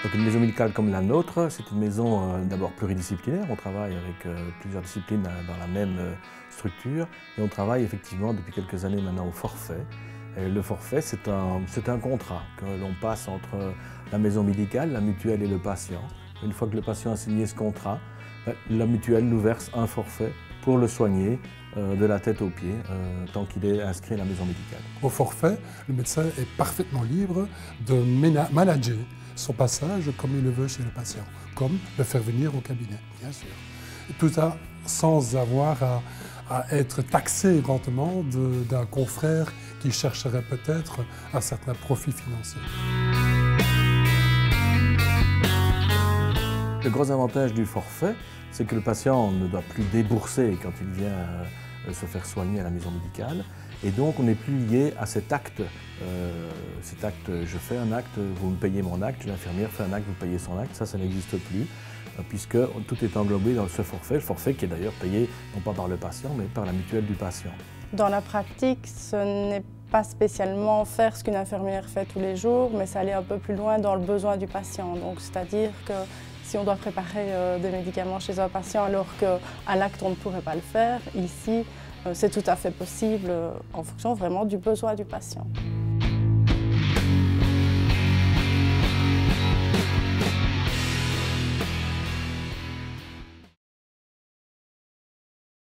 Donc une maison médicale comme la nôtre, c'est une maison d'abord pluridisciplinaire. On travaille avec plusieurs disciplines dans la même structure et on travaille effectivement depuis quelques années maintenant au forfait. Et le forfait, c'est un contrat que l'on passe entre la maison médicale, la mutuelle et le patient. Une fois que le patient a signé ce contrat, la mutuelle nous verse un forfait pour le soigner de la tête aux pieds tant qu'il est inscrit à la maison médicale. Au forfait, le médecin est parfaitement libre de manager son passage comme il le veut chez le patient, comme le faire venir au cabinet, bien sûr. Et tout ça sans avoir à être taxé éventuellement d'un confrère qui chercherait peut-être un certain profit financier. Le gros avantage du forfait, c'est que le patient ne doit plus débourser quand il vient se faire soigner à la maison médicale. Et donc on n'est plus lié à cet acte. Je fais un acte, vous me payez mon acte, l'infirmière fait un acte, vous payez son acte. Ça n'existe plus, puisque tout est englobé dans ce forfait. Le forfait qui est d'ailleurs payé non pas par le patient, mais par la mutuelle du patient. Dans la pratique, ce n'est pas spécialement faire ce qu'une infirmière fait tous les jours, mais ça allait un peu plus loin dans le besoin du patient. Donc, c'est-à-dire que si on doit préparer des médicaments chez un patient alors qu'à l'acte on ne pourrait pas le faire, ici c'est tout à fait possible en fonction vraiment du besoin du patient.